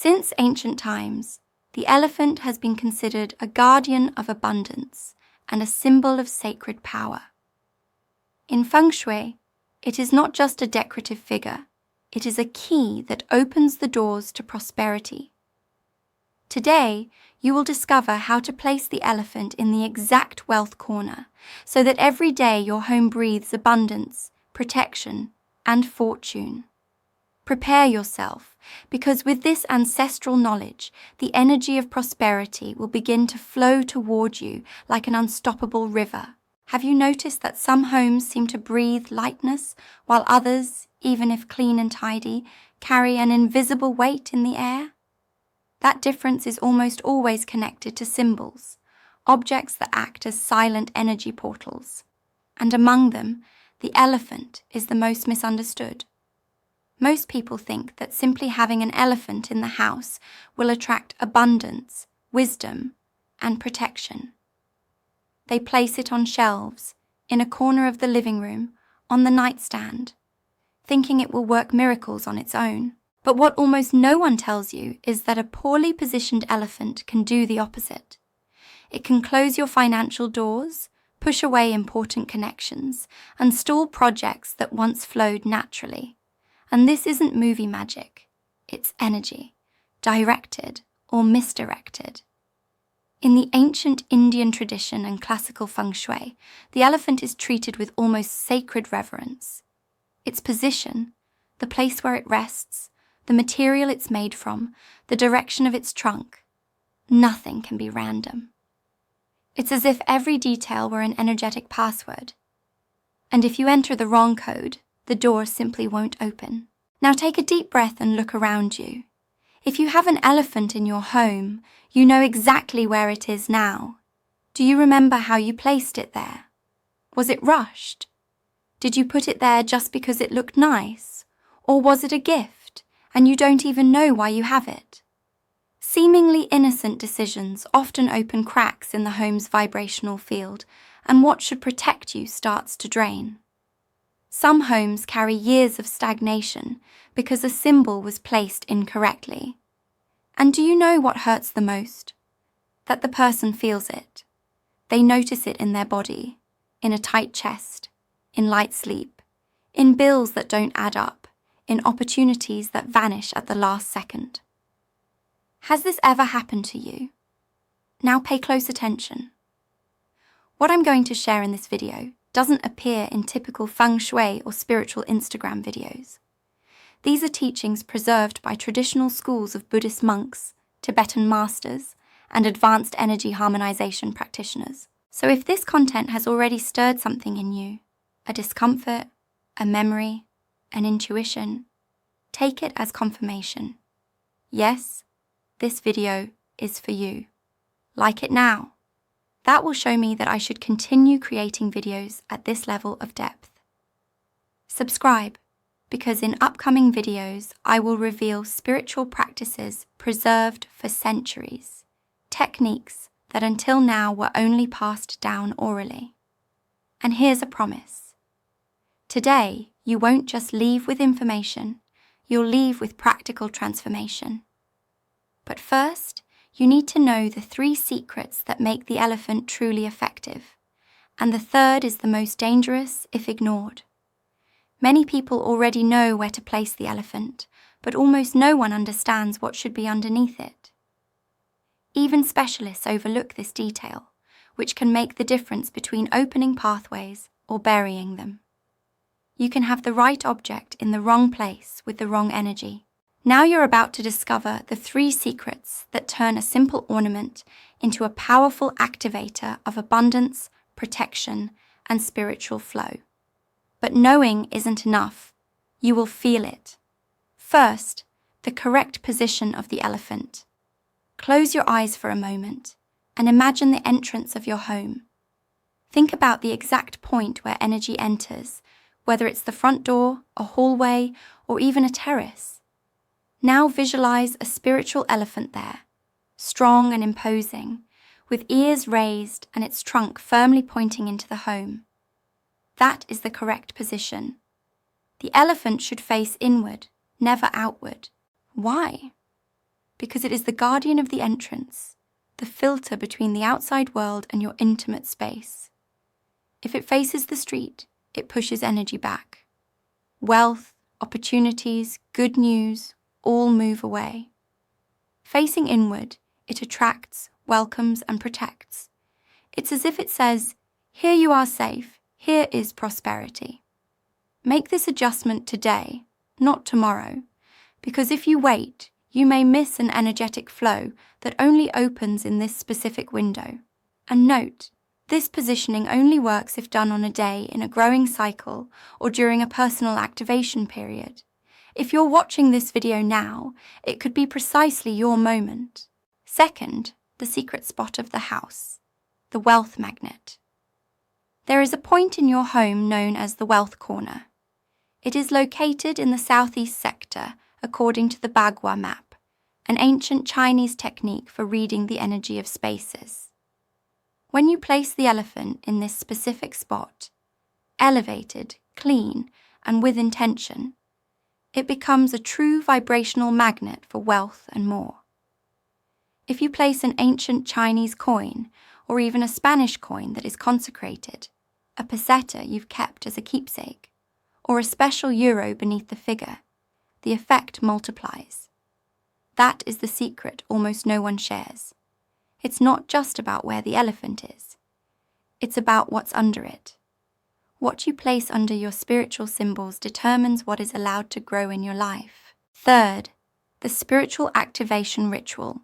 Since ancient times, the elephant has been considered a guardian of abundance and a symbol of sacred power. In Feng Shui, it is not just a decorative figure, it is a key that opens the doors to prosperity. Today, you will discover how to place the elephant in the exact wealth corner so that every day your home breathes abundance, protection, and fortune. Prepare yourself, because with this ancestral knowledge, the energy of prosperity will begin to flow toward you like an unstoppable river. Have you noticed that some homes seem to breathe lightness, while others, even if clean and tidy, carry an invisible weight in the air? That difference is almost always connected to symbols, objects that act as silent energy portals. And among them, the elephant is the most misunderstood. Most people think that simply having an elephant in the house will attract abundance, wisdom, and protection. They place it on shelves, in a corner of the living room, on the nightstand, thinking it will work miracles on its own. But what almost no one tells you is that a poorly positioned elephant can do the opposite. It can close your financial doors, push away important connections, and stall projects that once flowed naturally. And this isn't movie magic, it's energy, directed or misdirected. In the ancient Indian tradition and classical Feng Shui, the elephant is treated with almost sacred reverence. Its position, the place where it rests, the material it's made from, the direction of its trunk, nothing can be random. It's as if every detail were an energetic password. And if you enter the wrong code, the door simply won't open. Now take a deep breath and look around you. If you have an elephant in your home, you know exactly where it is now. Do you remember how you placed it there? Was it rushed? Did you put it there just because it looked nice? Or was it a gift, and you don't even know why you have it? Seemingly innocent decisions often open cracks in the home's vibrational field, and what should protect you starts to drain. Some homes carry years of stagnation because a symbol was placed incorrectly. And do you know what hurts the most? That the person feels it. They notice it in their body, in a tight chest, in light sleep, in bills that don't add up, in opportunities that vanish at the last second. Has this ever happened to you? Now pay close attention. What I'm going to share in this video doesn't appear in typical Feng Shui or spiritual Instagram videos. These are teachings preserved by traditional schools of Buddhist monks, Tibetan masters, and advanced energy harmonization practitioners. So if this content has already stirred something in you, a discomfort, a memory, an intuition, take it as confirmation. Yes, this video is for you. Like it now. That will show me that I should continue creating videos at this level of depth. Subscribe, because in upcoming videos I will reveal spiritual practices preserved for centuries, techniques that until now were only passed down orally. And here's a promise. Today, you won't just leave with information, you'll leave with practical transformation. But first, you need to know the 3 secrets that make the elephant truly effective, and the third is the most dangerous if ignored. Many people already know where to place the elephant, but almost no one understands what should be underneath it. Even specialists overlook this detail, which can make the difference between opening pathways or burying them. You can have the right object in the wrong place with the wrong energy. Now you're about to discover the 3 secrets that turn a simple ornament into a powerful activator of abundance, protection, and spiritual flow. But knowing isn't enough. You will feel it. First, the correct position of the elephant. Close your eyes for a moment and imagine the entrance of your home. Think about the exact point where energy enters, whether it's the front door, a hallway, or even a terrace. Now visualize a spiritual elephant there, strong and imposing, with ears raised and its trunk firmly pointing into the home. That is the correct position. The elephant should face inward, never outward. Why? because it is the guardian of the entrance, the filter between the outside world and your intimate space. If it faces the street, it pushes energy back. Wealth, opportunities, good news, all move away. Facing inward, it attracts, welcomes, and protects. It's as if it says, "Here you are safe, here is prosperity." Make this adjustment today, not tomorrow, because if you wait, you may miss an energetic flow that only opens in this specific window. And note, this positioning only works if done on a day in a growing cycle or during a personal activation period. If you're watching this video now, it could be precisely your moment. Second, the secret spot of the house, the wealth magnet. There is a point in your home known as the wealth corner. It is located in the southeast sector according to the Bagua map, an ancient Chinese technique for reading the energy of spaces. When you place the elephant in this specific spot, elevated, clean, and with intention, it becomes a true vibrational magnet for wealth and more. If you place an ancient Chinese coin, or even a Spanish coin that is consecrated, a peseta you've kept as a keepsake, or a special euro beneath the figure, the effect multiplies. That is the secret almost no one shares. It's not just about where the elephant is. It's about what's under it. What you place under your spiritual symbols determines what is allowed to grow in your life. Third, the spiritual activation ritual.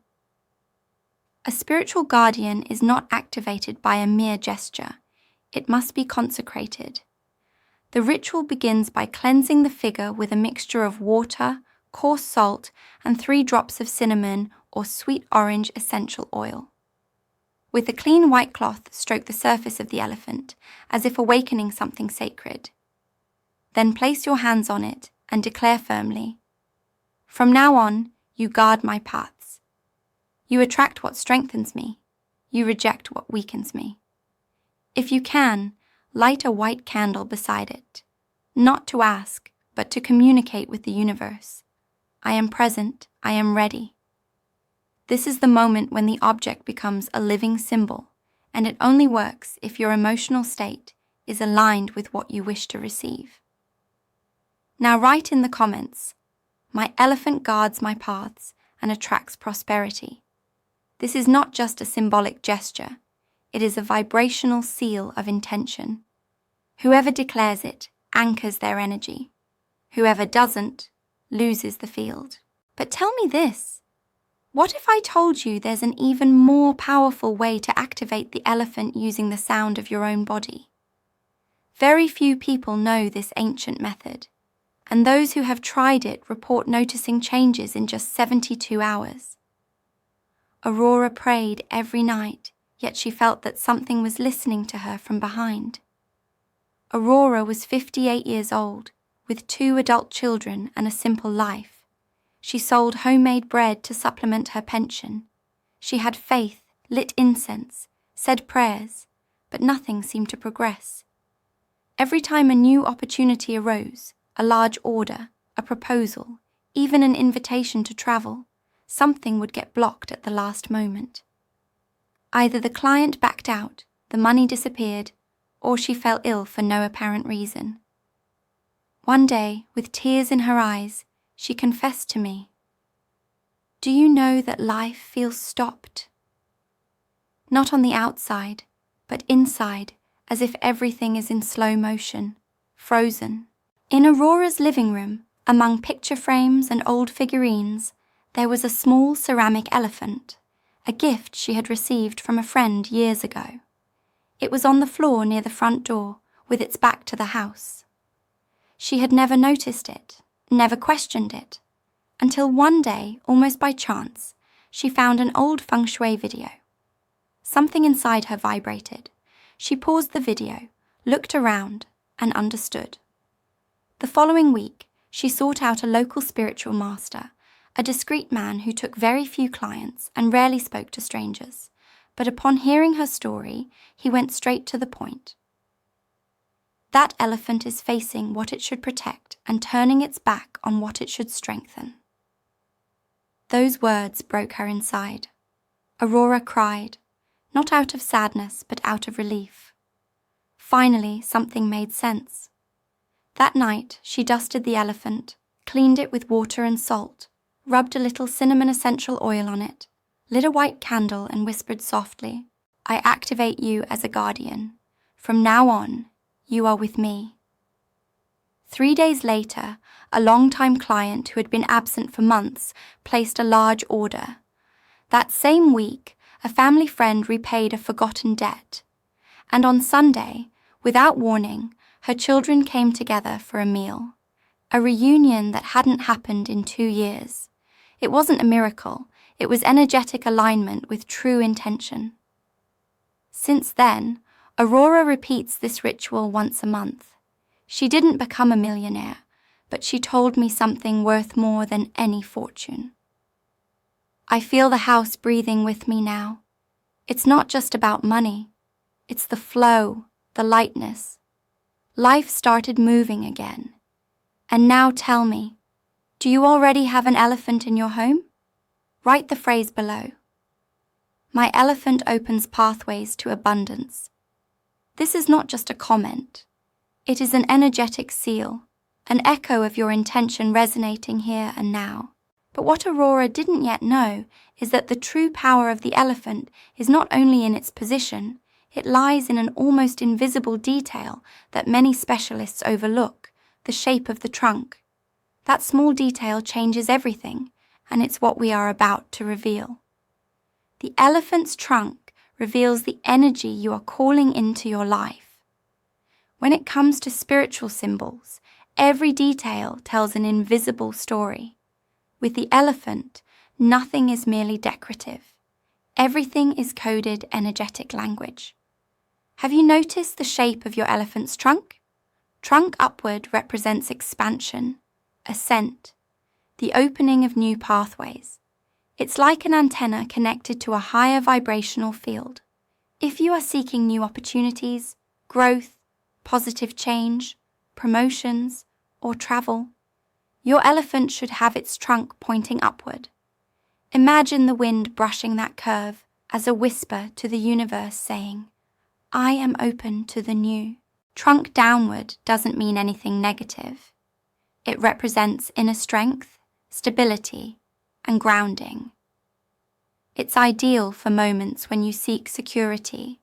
A spiritual guardian is not activated by a mere gesture. It must be consecrated. The ritual begins by cleansing the figure with a mixture of water, coarse salt, and 3 drops of cinnamon or sweet orange essential oil. With a clean white cloth, stroke the surface of the elephant, as if awakening something sacred. Then place your hands on it and declare firmly, "From now on, you guard my paths. You attract what strengthens me. You reject what weakens me." If you can, light a white candle beside it, not to ask, but to communicate with the universe. I am present, I am ready. This is the moment when the object becomes a living symbol, and it only works if your emotional state is aligned with what you wish to receive. Now write in the comments, "My elephant guards my paths and attracts prosperity." This is not just a symbolic gesture, it is a vibrational seal of intention. Whoever declares it anchors their energy. Whoever doesn't loses the field. But tell me this. What if I told you there's an even more powerful way to activate the elephant using the sound of your own body? Very few people know this ancient method, and those who have tried it report noticing changes in just 72 hours. Aurora prayed every night, yet she felt that something was listening to her from behind. Aurora was 58 years old, with 2 adult children and a simple life. She sold homemade bread to supplement her pension. She had faith, lit incense, said prayers, but nothing seemed to progress. Every time a new opportunity arose, a large order, a proposal, even an invitation to travel, something would get blocked at the last moment. Either the client backed out, the money disappeared, or she fell ill for no apparent reason. One day, with tears in her eyes, she confessed to me, "Do you know that life feels stopped? Not on the outside, but inside, as if everything is in slow motion, frozen." In Aurora's living room, among picture frames and old figurines, there was a small ceramic elephant, a gift she had received from a friend years ago. It was on the floor near the front door, with its back to the house. She had never noticed it, never questioned it, until one day, almost by chance, she found an old Feng Shui video. Something inside her vibrated. She paused the video, looked around, and understood. The following week, she sought out a local spiritual master, a discreet man who took very few clients and rarely spoke to strangers, but upon hearing her story, he went straight to the point. That elephant is facing what it should protect and turning its back on what it should strengthen. Those words broke her inside. Aurora cried, not out of sadness, but out of relief. Finally, something made sense. That night, she dusted the elephant, cleaned it with water and salt, rubbed a little cinnamon essential oil on it, lit a white candle and whispered softly, "I activate you as a guardian. From now on, you are with me." 3 days later, a long-time client who had been absent for months placed a large order. That same week, a family friend repaid a forgotten debt. And on Sunday, without warning, her children came together for a meal. A reunion that hadn't happened in 2 years. It wasn't a miracle, it was energetic alignment with true intention. Since then, Aurora repeats this ritual once a month. She didn't become a millionaire, but she told me something worth more than any fortune. I feel the house breathing with me now. It's not just about money. It's the flow, the lightness. Life started moving again. And now tell me, do you already have an elephant in your home? Write the phrase below. My elephant opens pathways to abundance. This is not just a comment. It is an energetic seal, an echo of your intention resonating here and now. But what Aurora didn't yet know is that the true power of the elephant is not only in its position, it lies in an almost invisible detail that many specialists overlook, the shape of the trunk. That small detail changes everything, and it's what we are about to reveal. The elephant's trunk reveals the energy you are calling into your life. When it comes to spiritual symbols, every detail tells an invisible story. With the elephant, nothing is merely decorative. Everything is coded energetic language. Have you noticed the shape of your elephant's trunk? Trunk upward represents expansion, ascent, the opening of new pathways. It's like an antenna connected to a higher vibrational field. If you are seeking new opportunities, growth, positive change, promotions, or travel, your elephant should have its trunk pointing upward. Imagine the wind brushing that curve as a whisper to the universe saying, "I am open to the new." Trunk downward doesn't mean anything negative. It represents inner strength, stability, and grounding. It's ideal for moments when you seek security,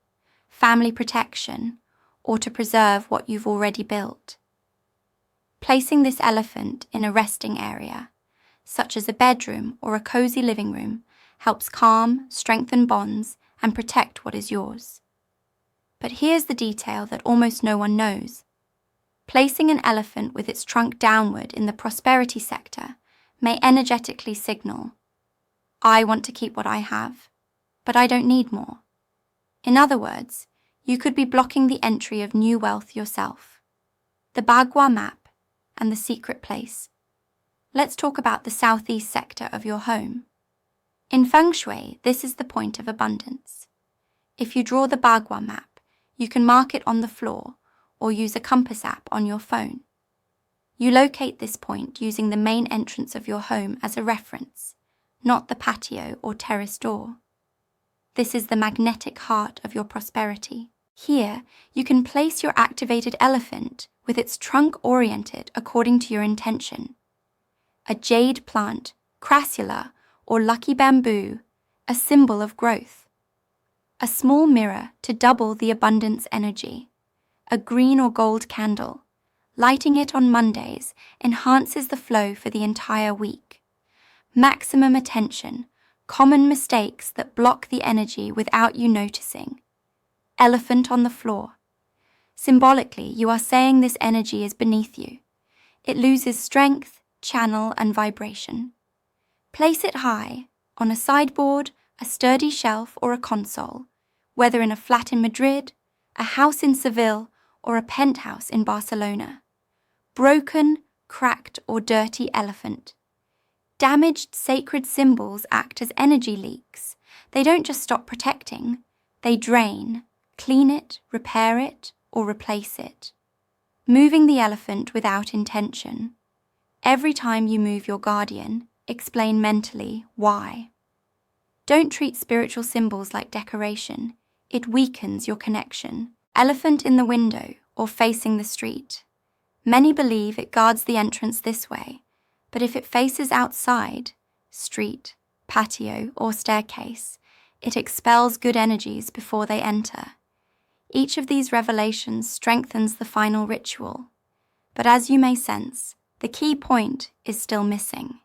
family protection, or to preserve what you've already built. Placing this elephant in a resting area, such as a bedroom or a cozy living room, helps calm, strengthen bonds, and protect what is yours. But here's the detail that almost no one knows. Placing an elephant with its trunk downward in the prosperity sector may energetically signal, "I want to keep what I have, but I don't need more." In other words, you could be blocking the entry of new wealth yourself. The Bagua map and the secret place. Let's talk about the southeast sector of your home. In Feng Shui, this is the point of abundance. If you draw the Bagua map, you can mark it on the floor or use a compass app on your phone. You locate this point using the main entrance of your home as a reference, not the patio or terrace door. This is the magnetic heart of your prosperity. Here, you can place your activated elephant with its trunk oriented according to your intention. A jade plant, crassula, or lucky bamboo, a symbol of growth. A small mirror to double the abundance energy. A green or gold candle. Lighting it on Mondays enhances the flow for the entire week. Maximum attention, common mistakes that block the energy without you noticing. Elephant on the floor. Symbolically, you are saying this energy is beneath you. It loses strength, channel, and vibration. Place it high, on a sideboard, a sturdy shelf, or a console, whether in a flat in Madrid, a house in Seville, or a penthouse in Barcelona. Broken, cracked, or dirty elephant. Damaged sacred symbols act as energy leaks. They don't just stop protecting, they drain. Clean it, repair it, or replace it. Moving the elephant without intention. Every time you move your guardian, explain mentally why. Don't treat spiritual symbols like decoration. It weakens your connection. Elephant in the window or facing the street. Many believe it guards the entrance this way, but if it faces outside, street, patio, or staircase, it expels good energies before they enter. Each of these revelations strengthens the final ritual. But as you may sense, the key point is still missing.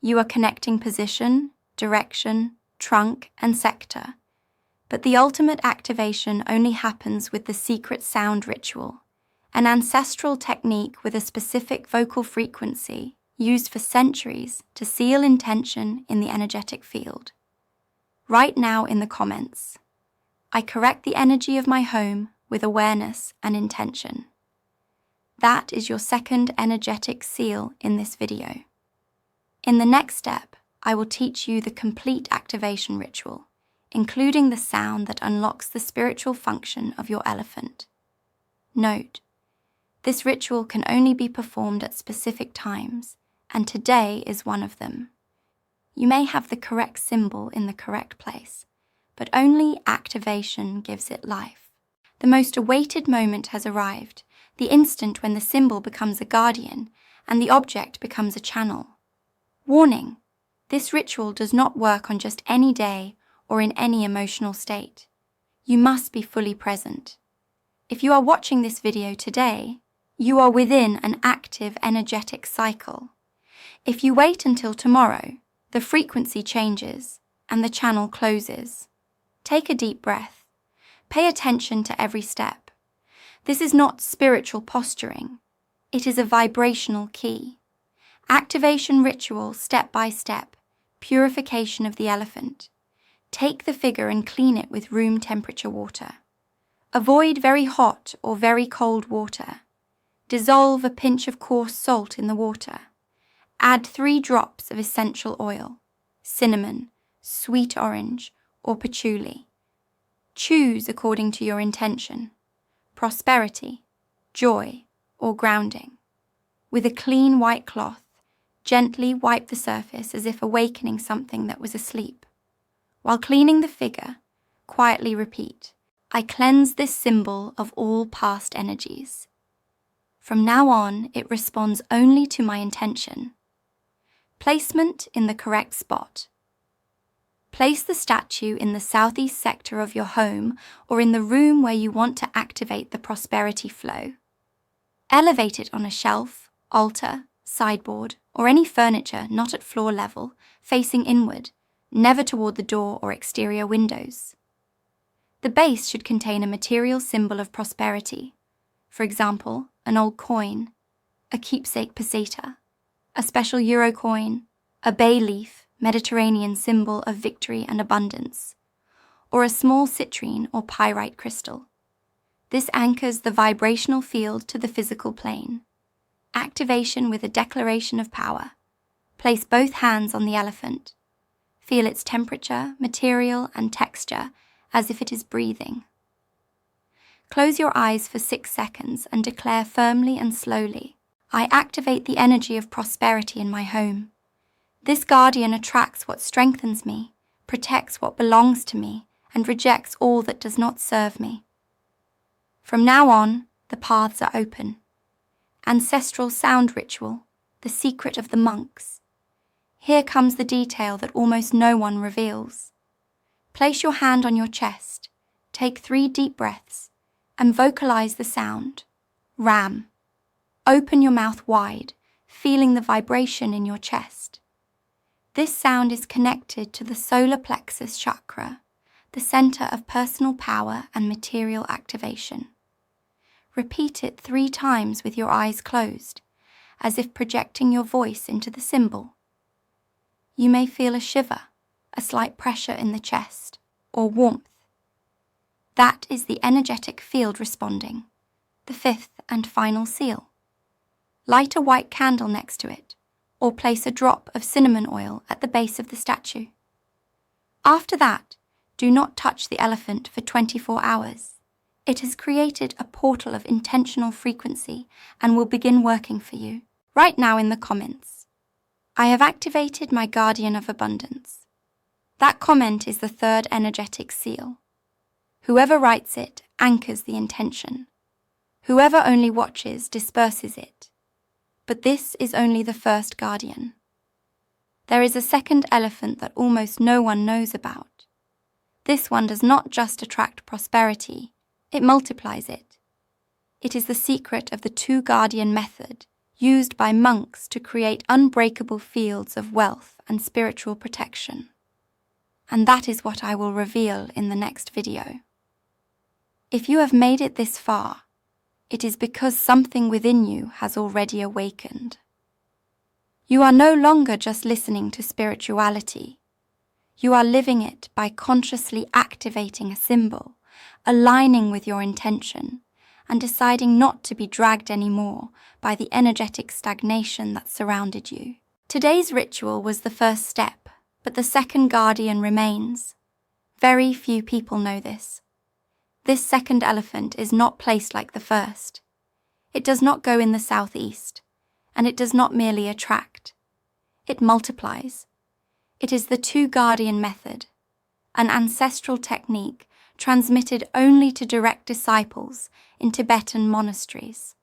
You are connecting position, direction, trunk, and sector. But the ultimate activation only happens with the secret sound ritual, an ancestral technique with a specific vocal frequency used for centuries to seal intention in the energetic field. Write now in the comments, I correct the energy of my home with awareness and intention. That is your second energetic seal in this video. In the next step, I will teach you the complete activation ritual, including the sound that unlocks the spiritual function of your elephant. Note, this ritual can only be performed at specific times, and today is one of them. You may have the correct symbol in the correct place, but only activation gives it life. The most awaited moment has arrived, the instant when the symbol becomes a guardian and the object becomes a channel. Warning, this ritual does not work on just any day or in any emotional state. You must be fully present. If you are watching this video today, you are within an active energetic cycle. If you wait until tomorrow, the frequency changes and the channel closes. Take a deep breath. Pay attention to every step. This is not spiritual posturing. It is a vibrational key. Activation ritual step by step. Purification of the elephant. Take the figure and clean it with room temperature water. Avoid very hot or very cold water. Dissolve a pinch of coarse salt in the water. Add 3 drops of essential oil, cinnamon, sweet orange, or patchouli. Choose according to your intention. Prosperity, joy, or grounding. With a clean white cloth, gently wipe the surface as if awakening something that was asleep. While cleaning the figure, quietly repeat, I cleanse this symbol of all past energies. From now on, it responds only to my intention. Placement in the correct spot. Place the statue in the southeast sector of your home or in the room where you want to activate the prosperity flow. Elevate it on a shelf, altar, sideboard, or any furniture not at floor level, facing inward, never toward the door or exterior windows. The base should contain a material symbol of prosperity, for example, an old coin, a keepsake peseta, a special euro coin, a bay leaf, Mediterranean symbol of victory and abundance, or a small citrine or pyrite crystal. This anchors the vibrational field to the physical plane. Activation with a declaration of power. Place both hands on the elephant. Feel its temperature, material, and texture as if it is breathing. Close your eyes for 6 seconds and declare firmly and slowly, I activate the energy of prosperity in my home. This guardian attracts what strengthens me, protects what belongs to me, and rejects all that does not serve me. From now on, the paths are open. Ancestral sound ritual, the secret of the monks. Here comes the detail that almost no one reveals. Place your hand on your chest, take 3 deep breaths, and vocalize the sound, Ram. Open your mouth wide, feeling the vibration in your chest. This sound is connected to the solar plexus chakra, the center of personal power and material activation. Repeat it 3 times with your eyes closed, as if projecting your voice into the symbol. You may feel a shiver, a slight pressure in the chest, or warmth. That is the energetic field responding, the 5th and final seal. Light a white candle next to it, or place a drop of cinnamon oil at the base of the statue. After that, do not touch the elephant for 24 hours. It has created a portal of intentional frequency and will begin working for you. Right now in the comments, I have activated my guardian of abundance. That comment is the third energetic seal. Whoever writes it anchors the intention. Whoever only watches disperses it. But this is only the first guardian. There is a second elephant that almost no one knows about. This one does not just attract prosperity, it multiplies it. It is the secret of the two-guardian method, used by monks to create unbreakable fields of wealth and spiritual protection. And that is what I will reveal in the next video. If you have made it this far, it is because something within you has already awakened. You are no longer just listening to spirituality. You are living it by consciously activating a symbol, aligning with your intention, and deciding not to be dragged anymore by the energetic stagnation that surrounded you. Today's ritual was the first step, but the second guardian remains. Very few people know this. This second elephant is not placed like the first. It does not go in the southeast, and it does not merely attract. It multiplies. It is the two-guardian method, an ancestral technique transmitted only to direct disciples in Tibetan monasteries.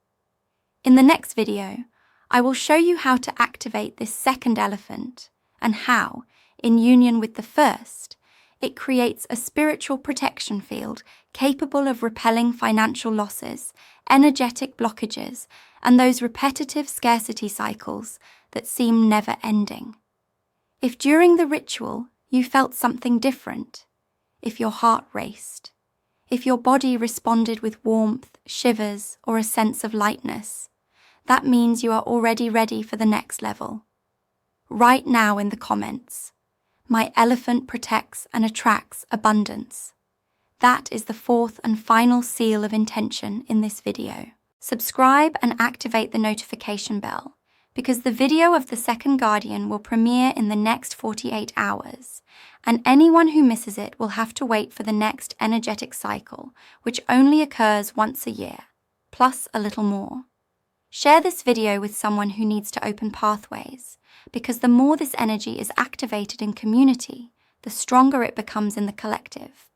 In the next video, I will show you how to activate this second elephant and how, in union with the first, it creates a spiritual protection field capable of repelling financial losses, energetic blockages, and those repetitive scarcity cycles that seem never-ending. If during the ritual you felt something different, if your heart raced, if your body responded with warmth, shivers, or a sense of lightness, that means you are already ready for the next level. Write now in the comments, "My elephant protects and attracts abundance." That is the fourth and final seal of intention in this video. Subscribe and activate the notification bell, because the video of the second guardian will premiere in the next 48 hours, and anyone who misses it will have to wait for the next energetic cycle, which only occurs once a year, plus a little more. Share this video with someone who needs to open pathways, because the more this energy is activated in community, the stronger it becomes in the collective.